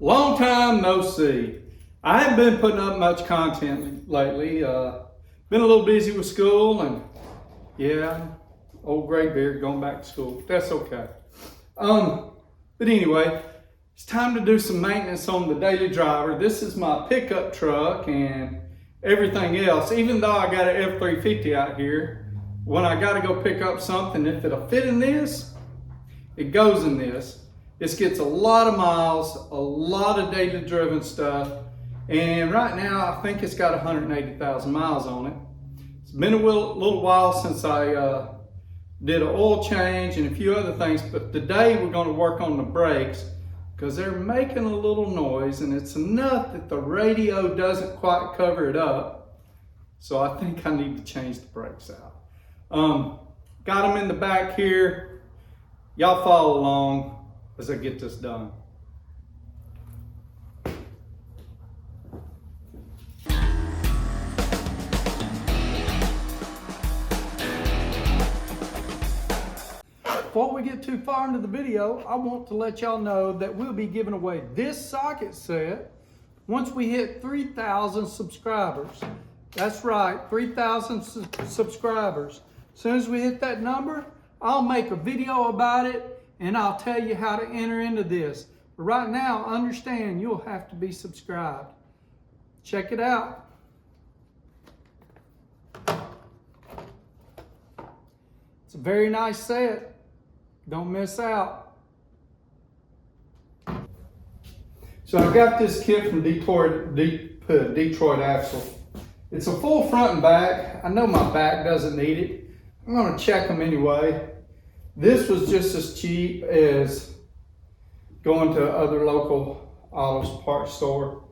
Long time no see. I haven't been putting up much content lately. Been a little busy with school and yeah, old gray beard going back to school. That's okay. But anyway, it's time to do some maintenance on the daily driver. This is my pickup truck and everything else. Even though I got an F-350 out here, when I got to go pick up something, if it'll fit in this, it goes in this. This gets a lot of miles, a lot of daily driven stuff, and right now I think it's got 180,000 miles on it. It's been a little while since I did an oil change and a few other things, but today we're going to work on the brakes because they're making a little noise, and it's enough that the radio doesn't quite cover it up. So I think I need to change the brakes out. Got them in the back here. Y'all follow along as I get this done. Before we get too far into the video, I want to let y'all know that we'll be giving away this socket set once we hit 3,000 subscribers. That's right, 3,000 subscribers. As soon as we hit that number, I'll make a video about it and I'll tell you how to enter into this. But right now, understand you'll have to be subscribed. Check it out. It's a very nice set. Don't miss out. So I got this kit from Detroit Axle. It's a full front and back. I know my back doesn't need it. I'm gonna check them anyway. This was just as cheap as going to other local auto parts store.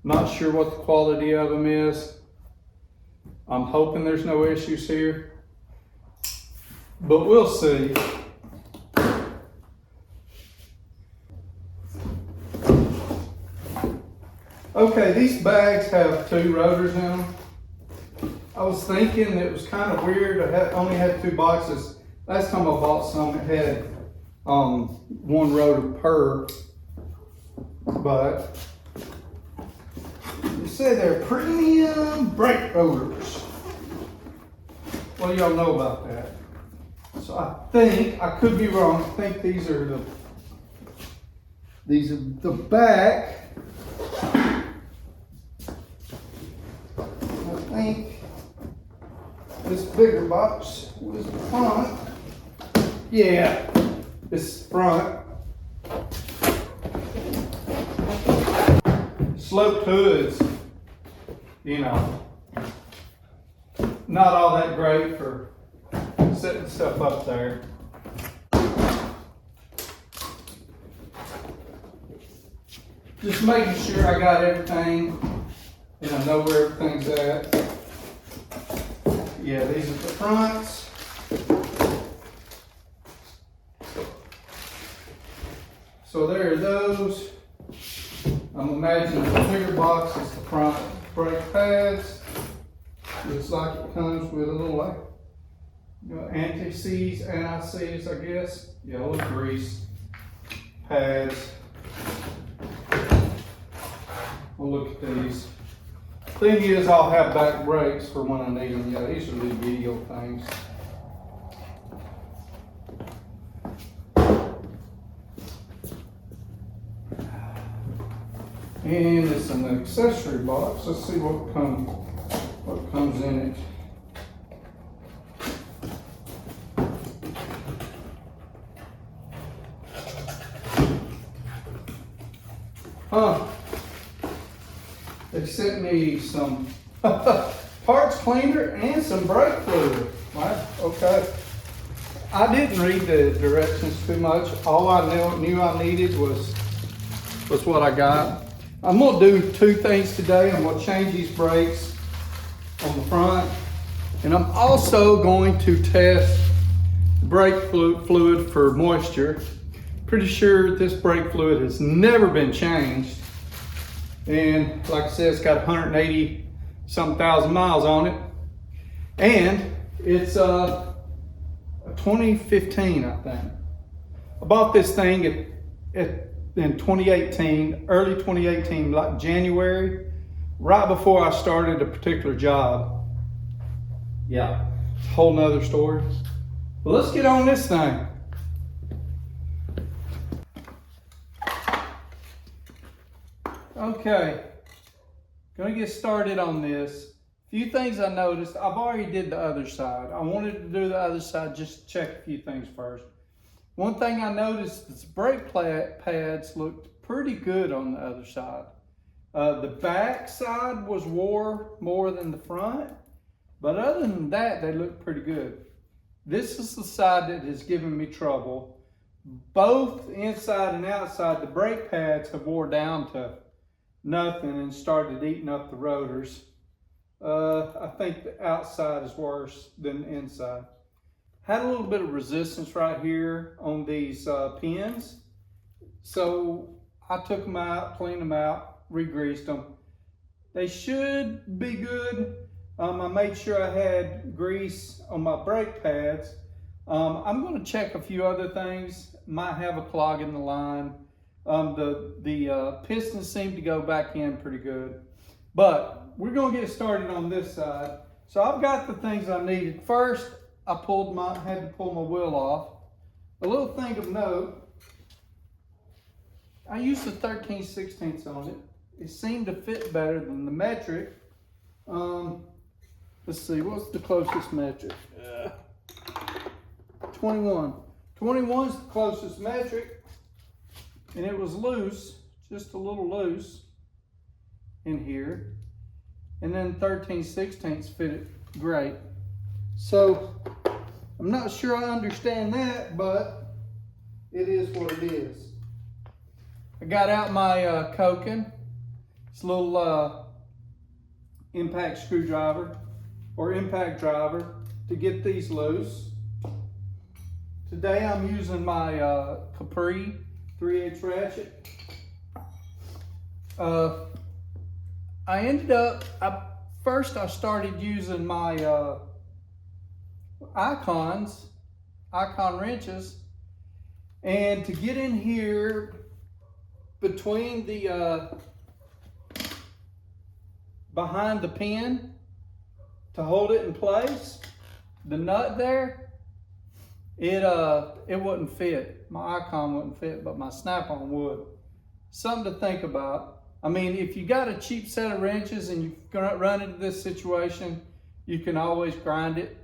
Not sure what the quality of them is. I'm hoping there's no issues here, but we'll see. Okay, these bags have 2 rotors in them. I was thinking it was kind of weird. I only had 2 boxes. Last time I bought some, it had 1 rotor per, but they say they're premium brake rotors. What do y'all know about that? So I think, I could be wrong, I think these are the back. I think this bigger box was the front. Yeah, this front. Sloped hoods, you know, not all that great for setting stuff up there. Just making sure I got everything and I know where everything's at. Yeah, these are the fronts. So there are those. I'm imagining the bigger box is the front brake pads. Looks like it comes with a little, like, you know, anti-seize, anti-seize, I guess. Yellow grease pads. We'll look at these. Thing is, I'll have back brakes for when I need them. Yeah, these are the video things. And it's an accessory box. Let's see what comes in it. They sent me some parts cleaner and some brake fluid. Wow, okay. I didn't read the directions too much. All I knew I needed was what I got. I'm gonna do 2 things today. I'm gonna change these brakes on the front, and I'm also going to test the brake fluid for moisture. Pretty sure this brake fluid has never been changed. And like I said, it's got 180 some thousand miles on it. And it's a 2015, I think. I bought this thing at in 2018, early 2018, like January, right before I started a particular job. Yeah, whole nother story. Well, let's get on this thing. Okay, gonna get started on this. Few things I noticed. I've already did the other side. I wanted to do the other side just to check a few things first. One thing I noticed is brake pads looked pretty good on the other side. The back side was wore more than the front, but other than that, they look pretty good. This is the side that has given me trouble. Both inside and outside, the brake pads have wore down to nothing and started eating up the rotors. I think the outside is worse than the inside. Had a little bit of resistance right here on these pins. So I took them out, cleaned them out, re-greased them. They should be good. I made sure I had grease on my brake pads. I'm going to check a few other things. Might have a clog in the line. The pistons seem to go back in pretty good. But we're going to get started on this side. So I've got the things I needed. First, I had to pull my wheel off. A little thing of note, I used the 13/16 on it. It seemed to fit better than the metric. Let's see, what's the closest metric? 21. 21 is the closest metric, and it was loose, just a little loose in here. And then 13/16 fit it great. So I'm not sure I understand that, but it is what it is. I got out my Koken. It's a little impact screwdriver or impact driver to get these loose. Today I'm using my Capri 3/8 ratchet. First I started using my Icon wrenches, and to get in here between the behind the pin to hold it in place, the nut there, it wouldn't fit. My Icon wouldn't fit, but my snap-on would. Something to think about. I mean, if you got a cheap set of wrenches and you're gonna run into this situation, you can always grind it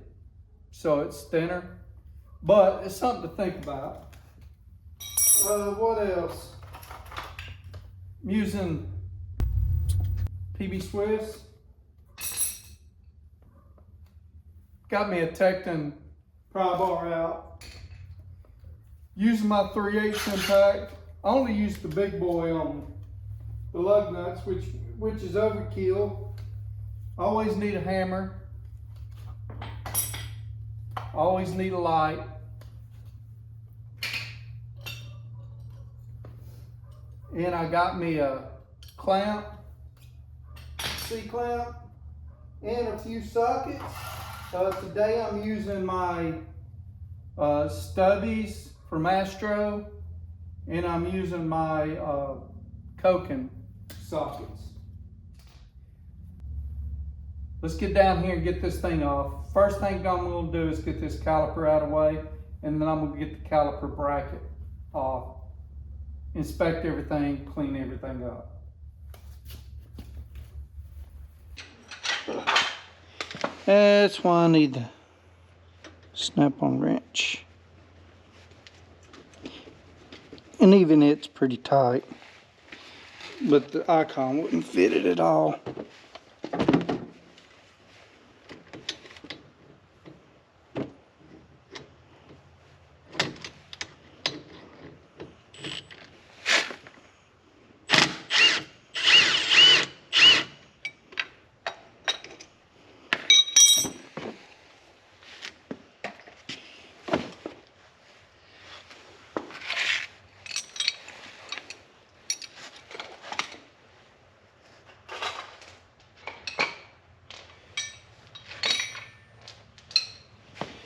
so it's thinner. But it's something to think about. What else? I'm using PB Swiss. Got me a Tecton pry bar out. Using my 3/8 impact. I only use the big boy on the lug nuts, which is overkill. Always need a hammer. Always need a light. And I got me a clamp, C-clamp, and a few sockets. Today I'm using my stubbies from Astro, and I'm using my Koken sockets. Let's get down here and get this thing off. First thing I'm going to do is get this caliper out of the way, and then I'm going to get the caliper bracket off. Inspect everything, clean everything up. That's why I need the snap-on wrench. And even it's pretty tight, but the Icon wouldn't fit it at all.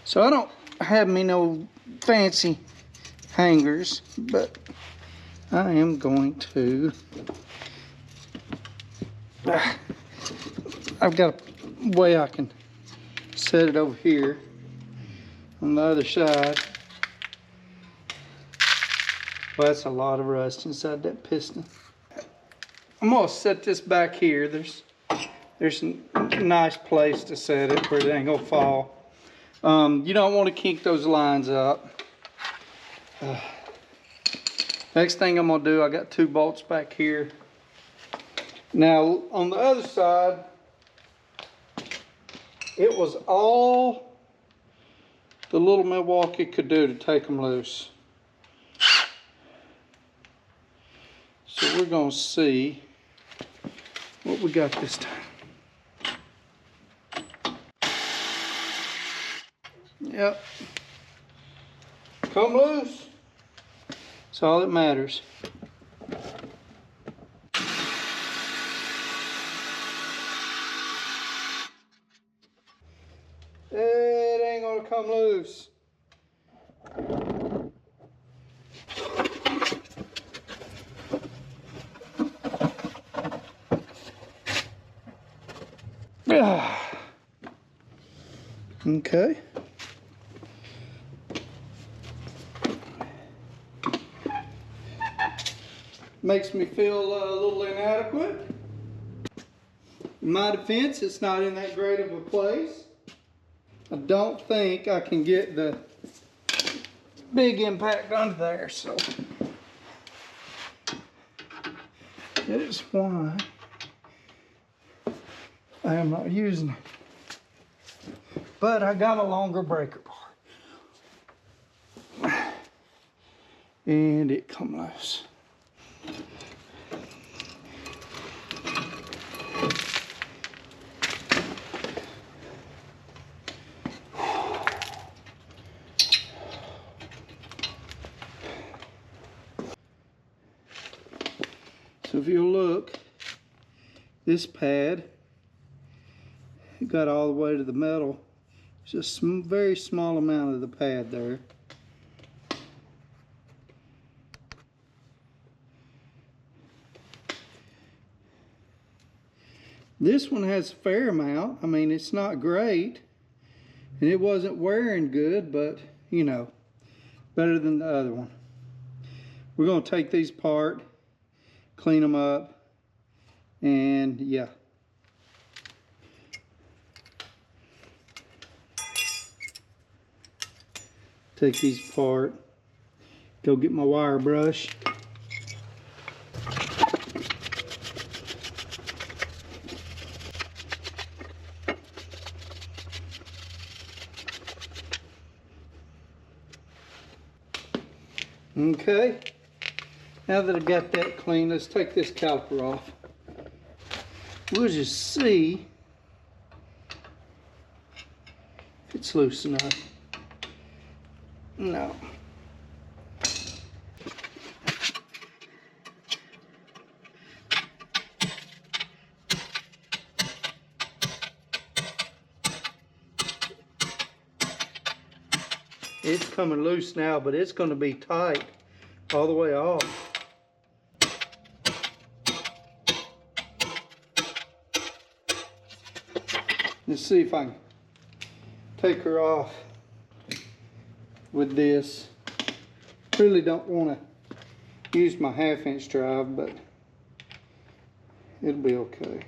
So I don't have me no fancy hangers, but I am going to, I've got a way I can set it over here on the other side. Well, that's a lot of rust inside that piston. I'm gonna set this back here. There's a nice place to set it where it ain't gonna fall. You don't want to kink those lines up. Next thing I'm gonna do, I got 2 bolts back here. Now on the other side, it was all the little Milwaukee could do to take them loose. So we're gonna see what we got this time. Yep. Come loose. That's all that matters. It ain't gonna come loose. Okay. Makes me feel a little inadequate. In my defense, it's not in that great of a place. I don't think I can get the big impact under there, so that is why I am not using it. But I got a longer breaker bar. And it come loose. So if you look, this pad, it got all the way to the metal. Just a very small amount of the pad there. This one has a fair amount. I mean, it's not great, and it wasn't wearing good, but you know, better than the other one. We're going to take these apart, clean them up, and yeah. Take these apart, go get my wire brush. Okay, now that I got that clean, let's take this caliper off. We'll just see if it's loose enough. No. It's coming loose now, but it's going to be tight all the way off. Let's see if I can take her off with this. Really don't want to use my 1/2-inch drive, but it'll be okay.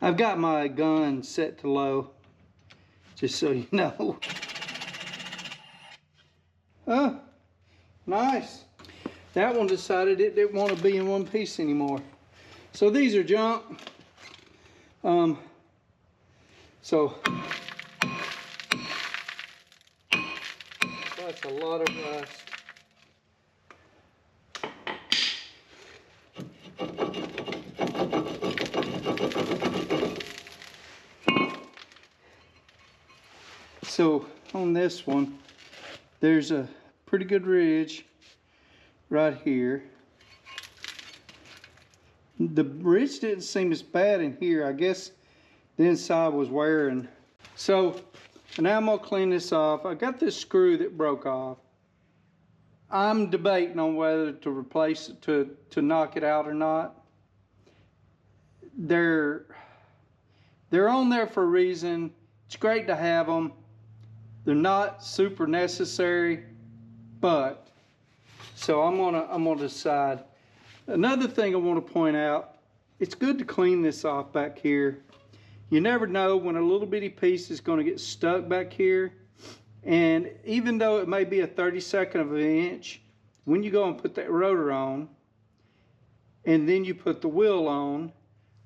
I've got my gun set to low, just so you know. Huh? Nice. That one decided it didn't want to be in one piece anymore. So these are junk. So that's a lot of rust. So on this one, there's a pretty good ridge right here. The ridge didn't seem as bad in here. I guess the inside was wearing. So now I'm gonna clean this off. I got this screw that broke off. I'm debating on whether to replace it, to knock it out or not. They're on there for a reason. It's great to have them. They're not super necessary, but so I'm gonna decide. Another thing I want to point out, it's good to clean this off back here. You never know when a little bitty piece is going to get stuck back here. And even though it may be a 32nd of an inch, when you go and put that rotor on, and then you put the wheel on,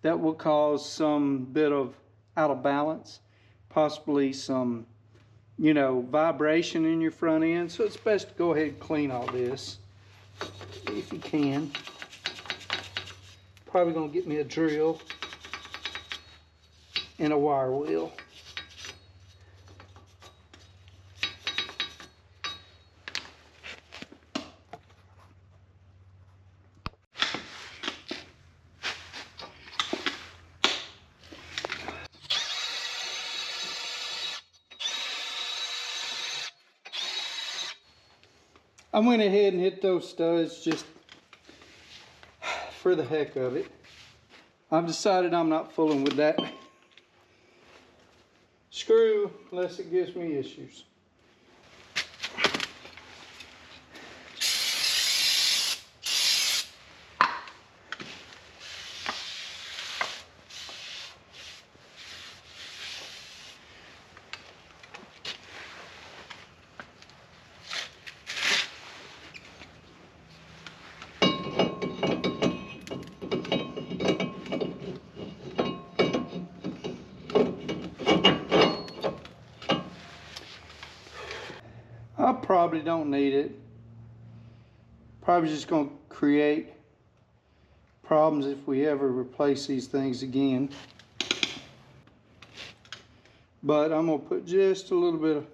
that will cause some bit of out of balance, possibly some, you know, vibration in your front end. So it's best to go ahead and clean all this if you can. Probably gonna get me a drill and a wire wheel. I went ahead and hit those studs just for the heck of it. I've decided I'm not fooling with that screw unless it gives me issues. I probably don't need it. Probably just going to create problems if we ever replace these things again. But I'm going to put just a little bit of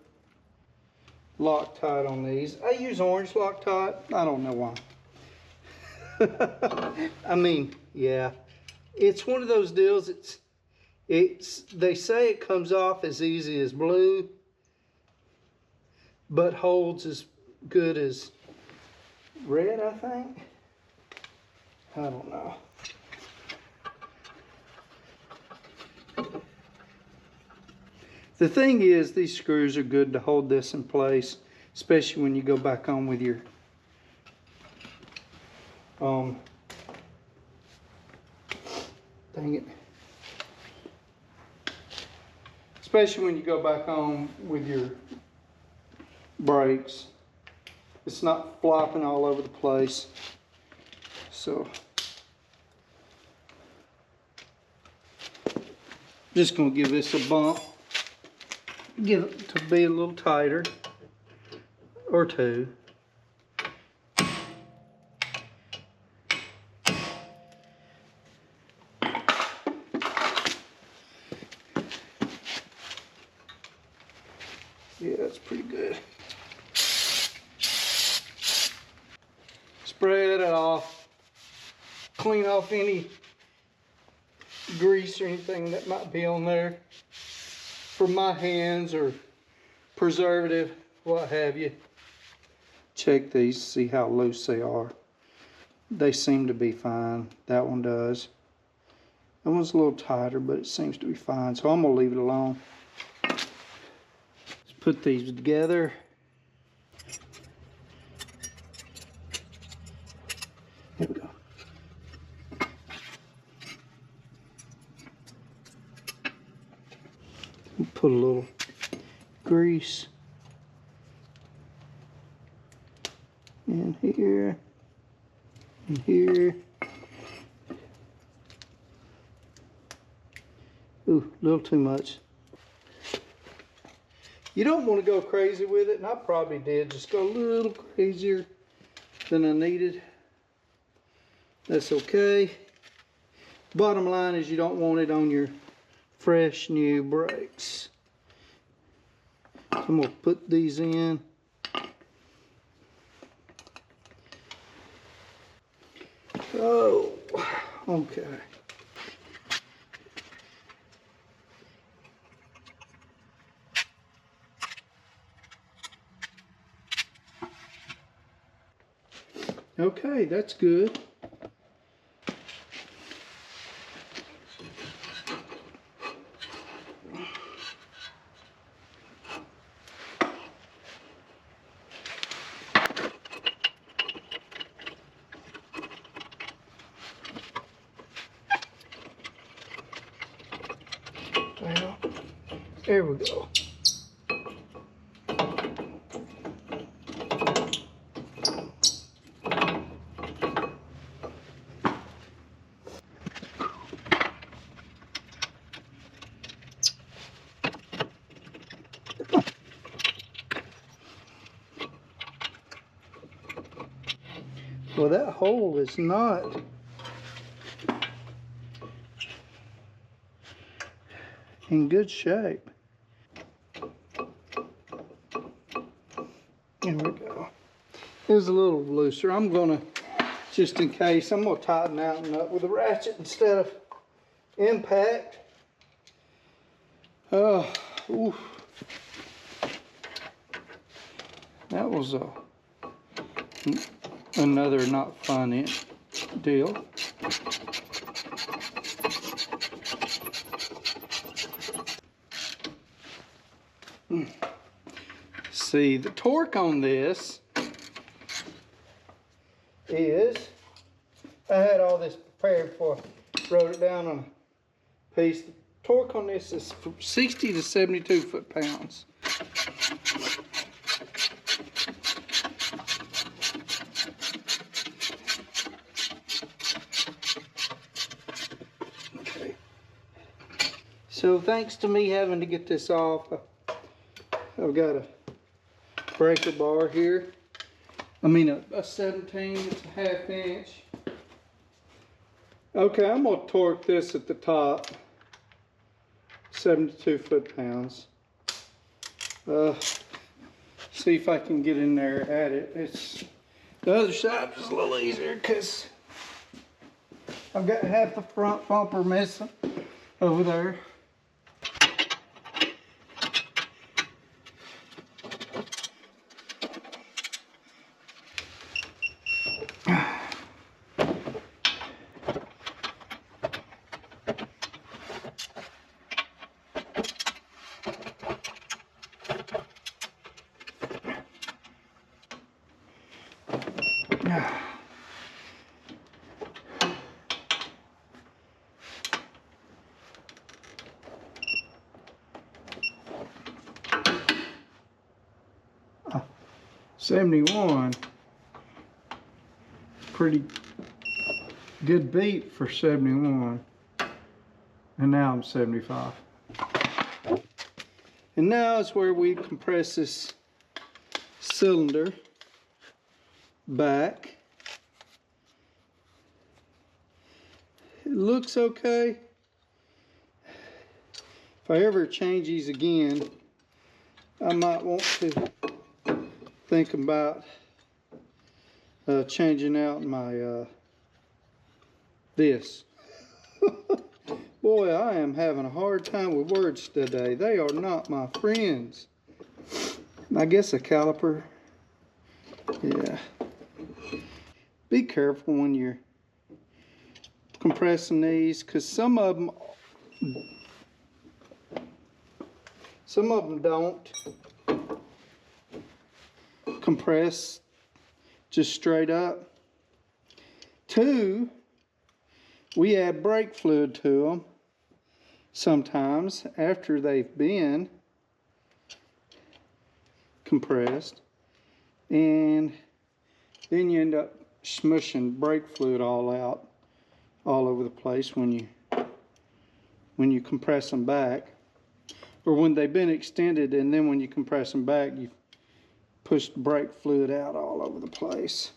Loctite on these. I use orange Loctite. I don't know why. I mean, yeah. It's one of those deals, they say it comes off as easy as blue, but holds as good as red, I think. I don't know. The thing is, these screws are good to hold this in place, especially when you go back on with your dang it. Especially when you go back on with your brakes. It's not flopping all over the place. So just gonna give this a bump, get it to be a little tighter or two. Yeah, that's pretty good. Spread it off. Clean off any grease or anything that might be on there from my hands or preservative, what have you. Check these, see how loose they are. They seem to be fine. That one does. That one's a little tighter, but it seems to be fine. So I'm gonna leave it alone. Let's put these together. Here we go. Put a little grease in here and here. Ooh, a little too much. You don't want to go crazy with it, and I probably did. Just go a little crazier than I needed. That's okay. Bottom line is you don't want it on your fresh new brakes. So I'm going to put these in. Oh, Okay. Okay, that's good. Well, there we go. Well, that hole is not in good shape. There we go. It was a little looser. I'm gonna, just in case, I'm gonna tighten that one up with a ratchet instead of impact. Ooh. That was another not fun deal. See, the torque on this is, I had all this prepared before I wrote it down on a piece. The torque on this is 60 to 72 foot-pounds. Okay. So thanks to me having to get this off, I've got a breaker bar here. I mean a 17, it's a 1/2 inch. Okay, I'm gonna torque this at the top, 72 foot-pounds. See if I can get in there at it. It's the other side is a little easier because I've got half the front bumper missing over there. Uh, 71, pretty good beat for 71, and now I'm 75. And now is where we compress this cylinder back. It looks okay. If I ever change these again, I might want to think about changing out my this. Boy, I am having a hard time with words today. They are not my friends. I guess a caliper. Yeah. Be careful when you're compressing these, because some of them don't compress just straight up. Two, we add brake fluid to them sometimes after they've been compressed, and then you end up smushing brake fluid all over the place when you compress them back, or when they've been extended, and then when you compress them back, you push brake fluid out all over the place.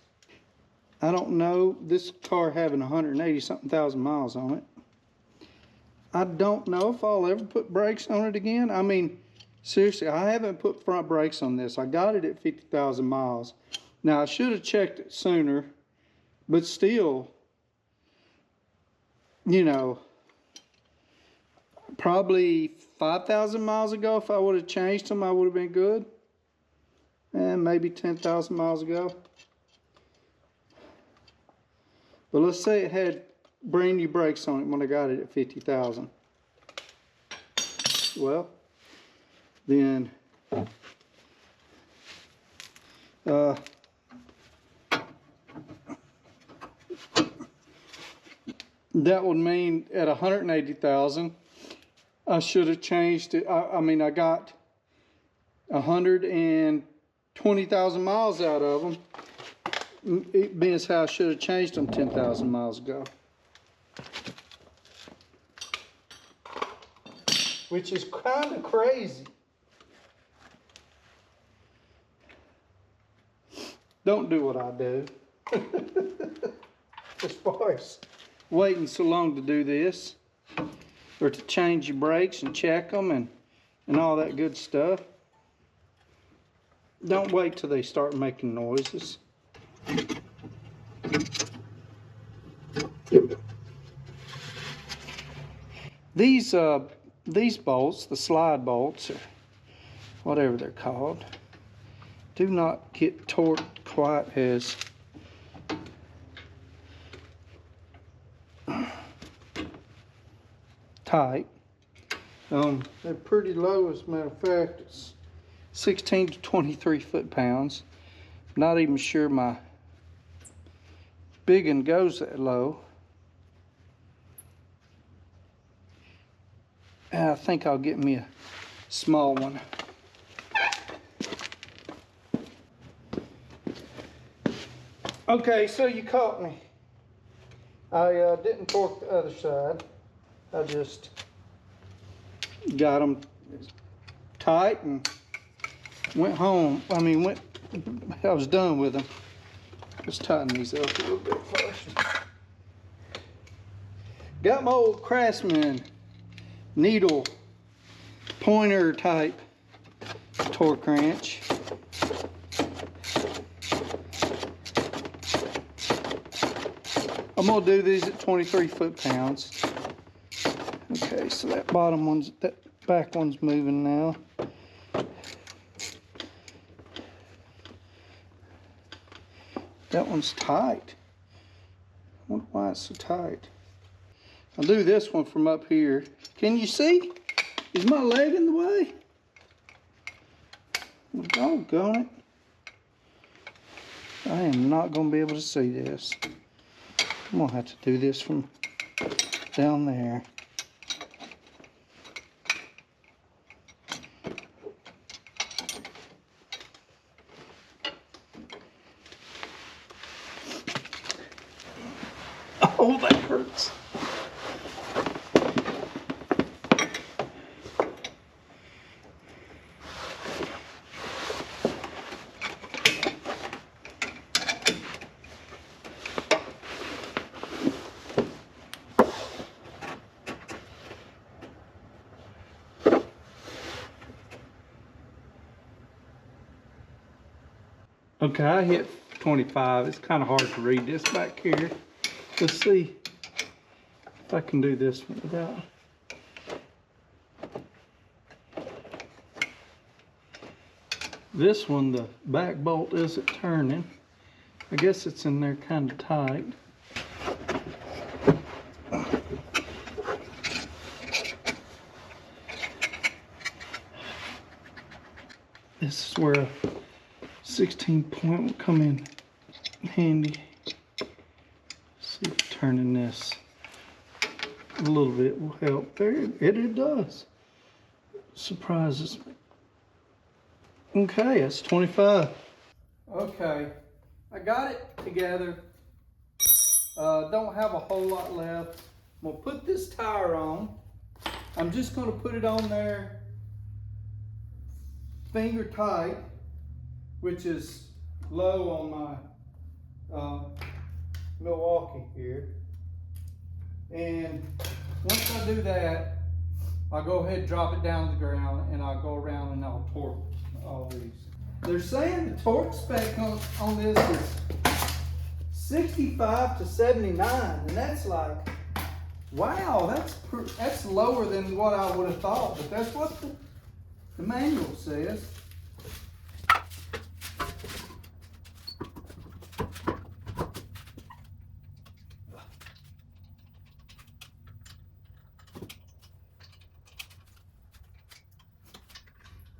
I don't know, this car having 180 something thousand miles on it, I don't know if I'll ever put brakes on it again. I mean, seriously, I haven't put front brakes on this. I got it at 50,000 miles. Now, I should have checked it sooner, but still, you know, probably 5,000 miles ago, if I would have changed them, I would have been good. And maybe 10,000 miles ago. But let's say it had brand new brakes on it when I got it at 50,000. Well, then that would mean at 180,000, I should have changed it. I mean, I got 120,000 miles out of them. It means how I should have changed them 10,000 miles ago. Which is kind of crazy. Don't do what I do. As far as waiting so long to do this, or to change your brakes and check them and all that good stuff. Don't wait till they start making noises. These bolts, the slide bolts, or whatever they're called, do not get torqued quite as tight. They're pretty low, as a matter of fact. It's 16 to 23 foot-pounds. Not even sure my big one goes that low. I think I'll get me a small one. Okay, so you caught me. I didn't torque the other side. I just got them tight and went home. I was done with them. Let's tighten these up a little bit first. Got my old Craftsman needle pointer type torque wrench. I'm gonna do these at 23 foot-pounds. Okay, so that back one's moving now. That one's tight. I wonder why it's so tight. I'll do this one from up here. Can you see? Is my leg in the way? Well, doggone it. I am not going to be able to see this. I'm going to have to do this from down there. Oh, that hurts. Okay, I hit 25. It's kind of hard to read this back here. Let's see if I can do this one without. This one, the back bolt isn't turning. I guess it's in there kind of tight. This is where a 16-point will come in handy. See if turning this a little bit will help. There, it does. Surprises me. Okay, that's 25. Okay, I got it together. Don't have a whole lot left. I'm gonna put this tire on. I'm just gonna put it on there finger tight, which is low on my Milwaukee here. And once I do that, I'll go ahead and drop it down to the ground, and I'll go around and I'll torque all these. They're saying the torque spec on this is 65 to 79, and that's like Wow, that's lower than what I would have thought, but that's what the manual says.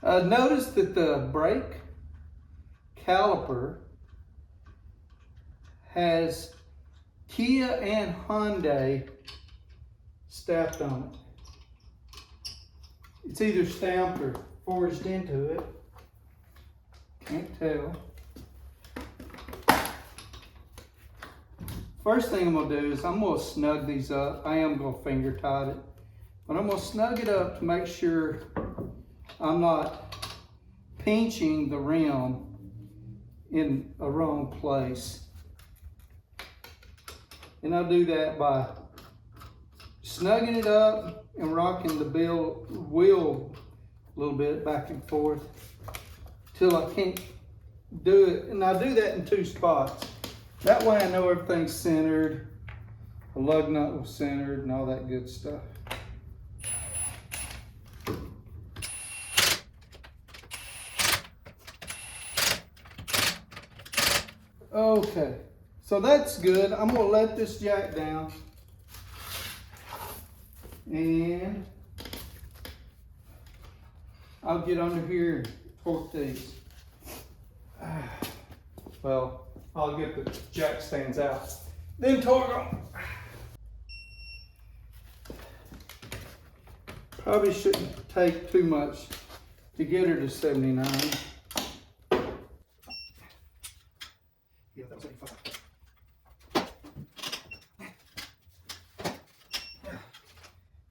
Notice that the brake caliper has Kia and Hyundai stamped on it. It's either stamped or forged into it. Can't tell. First thing I'm gonna do is I'm gonna snug these up. I am gonna finger tight it, but I'm gonna snug it up to make sure I'm not pinching the rim in a wrong place. And I'll do that by snugging it up and rocking the wheel a little bit back and forth till I can't do it. And I do that in 2 spots. That way I know everything's centered, the lug nut was centered and all that good stuff. Okay, so that's good. I'm gonna let this jack down and I'll get under here and torque these. Well, I'll get the jack stands out, then torque them. Probably shouldn't take too much to get her to 79. Yeah, that was 85.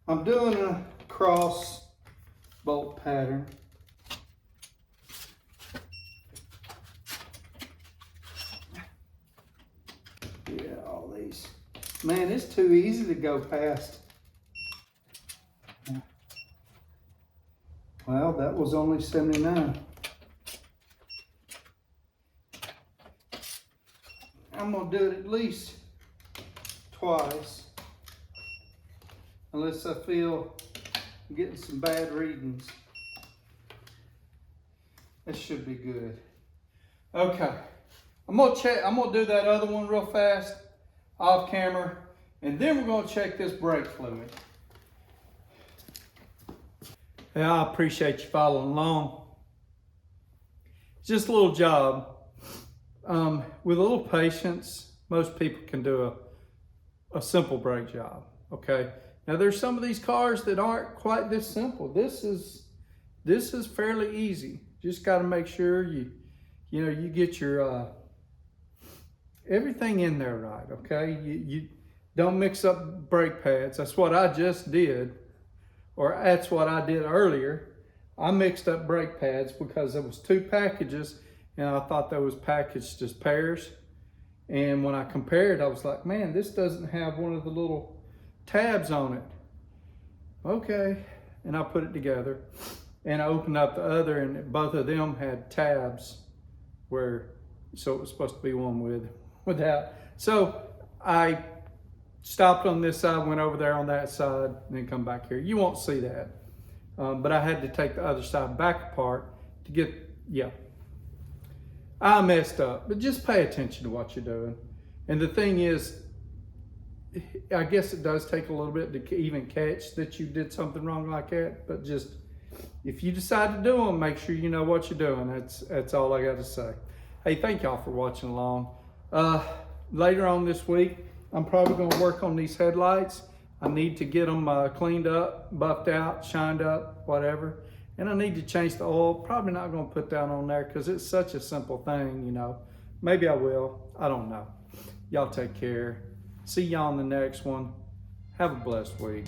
I'm doing a cross bolt pattern. Yeah, all these. Man, it's too easy to go past. Well, that was only 79. I'm gonna do it at least twice, unless I feel I'm getting some bad readings. That should be good. Okay, I'm gonna do that other one real fast, off camera, and then we're gonna check this brake fluid. Yeah, I appreciate you following along. It's just a little job. With a little patience, most people can do a simple brake job, okay? Now there's some of these cars that aren't quite this simple. This is fairly easy. Just gotta make sure you get your everything in there right, okay? You don't mix up brake pads. That's what I just did, or that's what I did earlier. I mixed up brake pads because there was 2 packages and I thought that was packaged as pairs. And when I compared, I was like, man, this doesn't have one of the little tabs on it. Okay, and I put it together and I opened up the other and both of them had tabs so it was supposed to be one without. So I stopped on this side, went over there on that side, and then come back here. You won't see that. But I had to take the other side back apart to get, yeah. I messed up, but just pay attention to what you're doing. And the thing is, I guess it does take a little bit to even catch that you did something wrong like that, but just, if you decide to do them, make sure you know what you're doing. That's all I got to say. Hey, thank y'all for watching along. Later on this week, I'm probably going to work on these headlights. I need to get them cleaned up, buffed out, shined up, whatever. And I need to change the oil. Probably not going to put that on there because it's such a simple thing, you know. Maybe I will. I don't know. Y'all take care. See y'all in the next one. Have a blessed week.